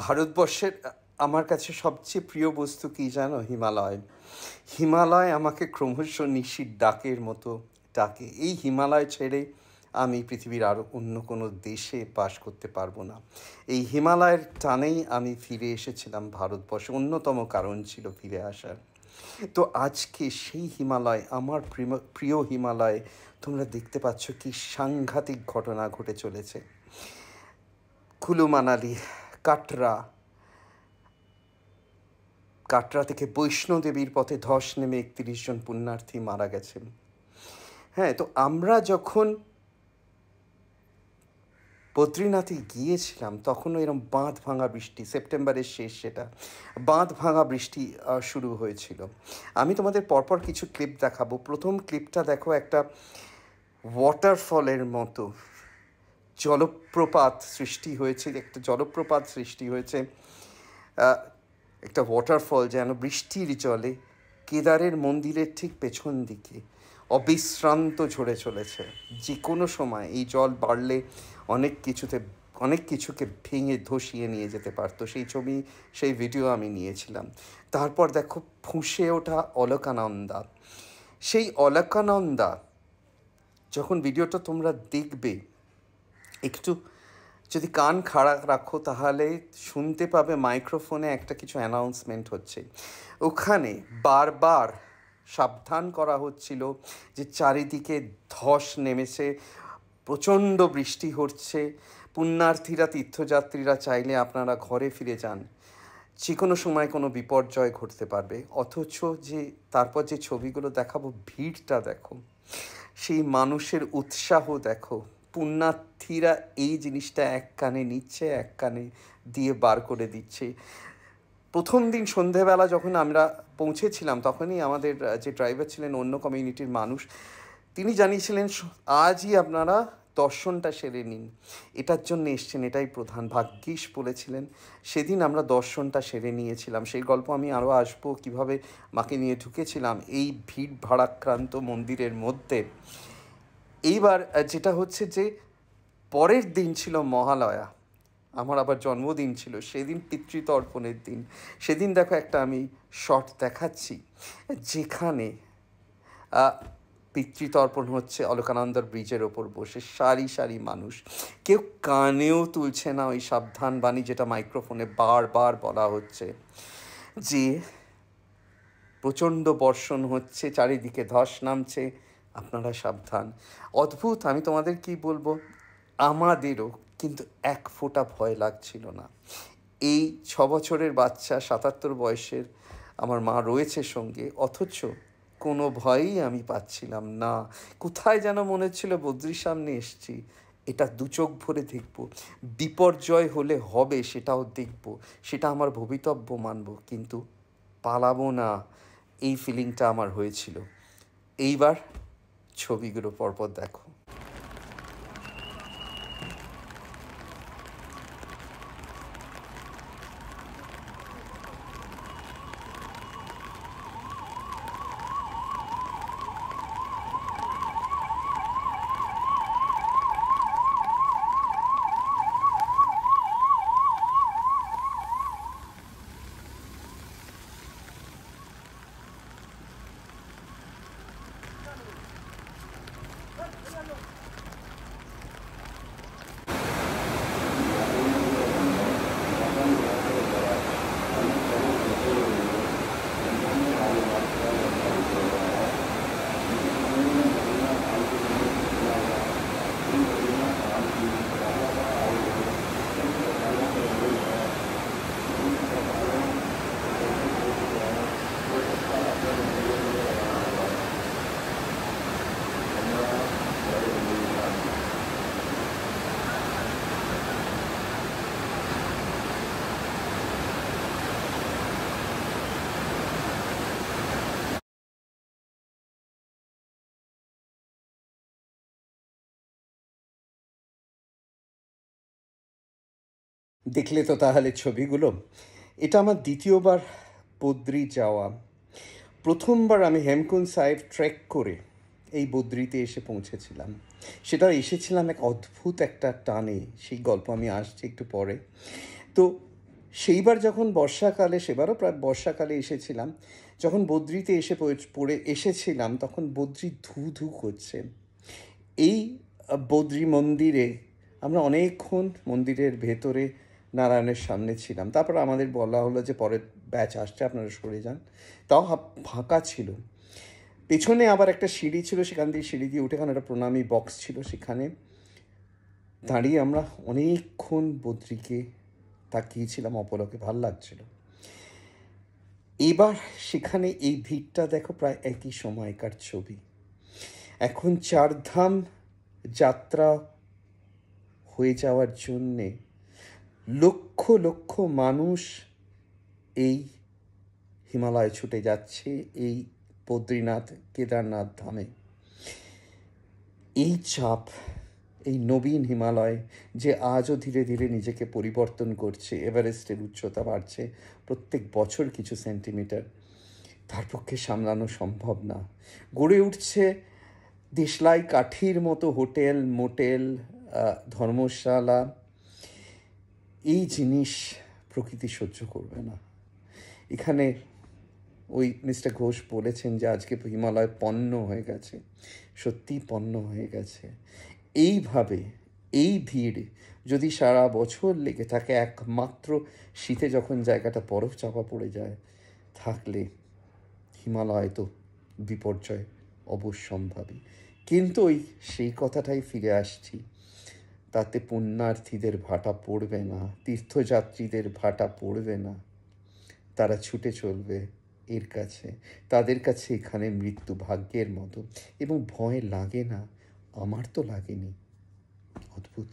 ভারতবর্ষের আমার কাছে সবচেয়ে প্রিয় বস্তু কী জানো? হিমালয়। হিমালয় আমাকে ক্রমশ নিশির ডাকের মতো ডাকে। এই হিমালয় ছেড়ে আমি পৃথিবীর আর অন্য কোনো দেশে বাস করতে পারবো না। এই হিমালয়ের টানেই আমি ফিরে এসেছিলাম ভারতবর্ষে, অন্যতম কারণ ছিল ফিরে আসার। তো আজকে সেই হিমালয়, আমার প্রিয় হিমালয়, তোমরা দেখতে পাচ্ছ কি সাংঘাতিক ঘটনা ঘটে চলেছে। কুলু মানালি, কাটরা, কাটরা থেকে বৈষ্ণোদেবীর পথে ধস নেমে ৩১ জন পুণ্যার্থী মারা গেছেন। হ্যাঁ, তো আমরা যখন বদ্রীনাথে গিয়েছিলাম তখনও এরম বাঁধ ভাঙা বৃষ্টি, সেপ্টেম্বরের শেষ, সেটা বাঁধ ভাঙা বৃষ্টি শুরু হয়েছিল। আমি তোমাদের পরপর কিছু ক্লিপ দেখাবো। প্রথম ক্লিপটা দেখো, একটা ওয়াটারফলের মতো জলপ্রপাত সৃষ্টি হয়েছে, একটা জলপ্রপাত সৃষ্টি হয়েছে, একটা ওয়াটারফল যেন বৃষ্টির জলে কেদারের মন্দিরের ঠিক পেছন দিকে অবিশ্রান্ত ঝরে চলেছে। যে কোনো সময় এই জল বাড়লে অনেক কিছুকে ভেঙে ধসিয়ে নিয়ে যেতে পারতো। সেই ছবি, সেই ভিডিও আমি নিয়েছিলাম। তারপর দেখো ফুঁসে ওঠা অলকানন্দা। সেই অলকানন্দা যখন ভিডিওটা তোমরা দেখবে, একটু যদি কান খাড়া রাখো তাহলে শুনতে পাবে মাইক্রোফোনে একটা কিছু অ্যানাউন্সমেন্ট হচ্ছে। ওখানে বারবার সাবধান করা হচ্ছিল যে চারিদিকে ধস নেমেছে, প্রচণ্ড বৃষ্টি হচ্ছে, পুণ্যার্থীরা, তীর্থযাত্রীরা চাইলে আপনারা ঘরে ফিরে যান, যে কোনো সময় কোনো বিপর্যয় ঘটতে পারবে। অথচ যে তারপর যে ছবিগুলো দেখাবো, ভিড়টা দেখো, সেই মানুষের উৎসাহ দেখো। পুণ্যার্থীরা এই জিনিসটা এক কানে নিচ্ছে, এক কানে দিয়ে বার করে দিচ্ছে। প্রথম দিন সন্ধেবেলা যখন আমরা পৌঁছেছিলাম তখনই আমাদের যে ড্রাইভার ছিলেন অন্য কমিউনিটির মানুষ, তিনি জানিয়েছিলেন আজই আপনারা দর্শনটা সেরে নিন, এটার জন্য এসছেন, এটাই প্রধান। ভাগ্যিস বলেছিলেন, সেদিন আমরা দর্শনটা সেরে নিয়েছিলাম। সেই গল্প আমি আরও আসবো, কীভাবে মাকে নিয়ে ঢুকেছিলাম এই ভিড় ভাড়াক্রান্ত মন্দিরের মধ্যে। এইবার যেটা হচ্ছে যে পরের দিন ছিল মহালয়া, আমার আবার জন্মদিন ছিল, সেদিন পিতৃতর্পণের দিন। সেদিন দেখো একটা আমি শট দেখাচ্ছি যেখানে পিতৃতর্পণ হচ্ছে অলকানন্দার ব্রিজের ওপর বসে সারি সারি মানুষ। কেউ কানেও তুলছে না ওই সাবধান বাণী যেটা মাইক্রোফোনে বারবার বলা হচ্ছে, যে প্রচণ্ড বর্ষণ হচ্ছে, চারিদিকে ধস নামছে, আপনারা সাবধান। অদ্ভুত, আমি তোমাদের কি বলবো, আমাদেরও কিন্তু এক ফোঁটা ভয় লাগছিল না। এই 6 বছরের বাচ্চা, 77 বয়সের আমার মা রয়েছে সঙ্গে, অথচ কোনো ভয়ই আমি পাচ্ছিলাম না। কোথায় যেন মনে হচ্ছিল বদ্রির সামনে এসছি, এটা দু চোখ ভরে দেখব, বিপর্যয় হলে হবে সেটাও দেখব, সেটা আমার ভবিতব্য মানব, কিন্তু পালাবো না, এই ফিলিংটা আমার হয়েছিল। এইবার ছবিগুলো পরপর দেখো। দেখলে তো তাহলে ছবিগুলো। এটা আমার দ্বিতীয়বার বদ্রি যাওয়া। প্রথমবার আমি হেমকুন্ড সাহেব ট্রেক করে এই বদ্রিতে এসে পৌঁছেছিলাম। সেটাও এসেছিলাম এক অদ্ভুত একটা টানে, সেই গল্প আমি আসছি একটু পরে। তো সেইবার যখন বর্ষাকালে, সেবারও প্রায় বর্ষাকালে এসেছিলাম, যখন বদ্রিতে এসে পড়ে এসেছিলাম, তখন বদ্রি ধু ধু করছে। এই বদ্রি মন্দিরে আমরা অনেকক্ষণ মন্দিরের ভেতরে নারায়ণের সামনে ছিলাম। তারপর আমাদের বলা হলো যে পরের ব্যাচ আসছে, আপনারা সরে যান। তাও ফাঁকা ছিল। পেছনে আবার একটা সিঁড়ি ছিল, সেখান দিয়ে সিঁড়ি দিয়ে উঠে, এখানে একটা প্রণামী বক্স ছিল, সেখানে দাঁড়িয়ে আমরা অনেকক্ষণ বদ্রিকে তাকিয়েছিলাম অপলকে, ভাল লাগছিল। এবার সেখানে এই ভিড়টা দেখো, প্রায় একই সময়কার ছবি। এখন চারধাম যাত্রা হয়ে যাওয়ার জন্যে লক্ষ লক্ষ মানুষ এই হিমালয়ে ছুটে যাচ্ছে, এই বদ্রীনাথ কেদারনাথ ধামে। এই চাপ, এই নবীন হিমালয় যে আজও ধীরে ধীরে নিজেকে পরিবর্তন করছে, এভারেস্টের উচ্চতা বাড়ছে প্রত্যেক বছর কিছু সেন্টিমিটার, তার পক্ষে সামলানো সম্ভব না। গড়ে উঠছে দেশলাই কাঠির মতো হোটেল, মোটেল, ধর্মশালা। এই জিনিস প্রকৃতি সহ্য করবে না। এখানে ওই মিস্টার ঘোষ বলেছেন যে আজকে হিমালয় পণ্য হয়ে গেছে, সত্যিই পণ্য হয়ে গেছে। এইভাবে এই ভিড় যদি সারা বছর লেগে থাকে, একমাত্র শীতে যখন জায়গাটা বরফ চাপা পড়ে যায়, থাকলে হিমালয় তো বিপর্যয় অবশ্যম্ভাবী। কিন্তু সেই কথাটাই ফিরে আসছি, তাতে পুণ্যার্থীদের ভাটা পড়বে না, তীর্থযাত্রীদের ভাটা পড়বে না। তারা ছুটে চলবে এর কাছে, তাদের কাছে এখানে মৃত্যু ভাগ্যের মতো, এবং ভয় লাগে না। আমার তো লাগেনি। অদ্ভুত।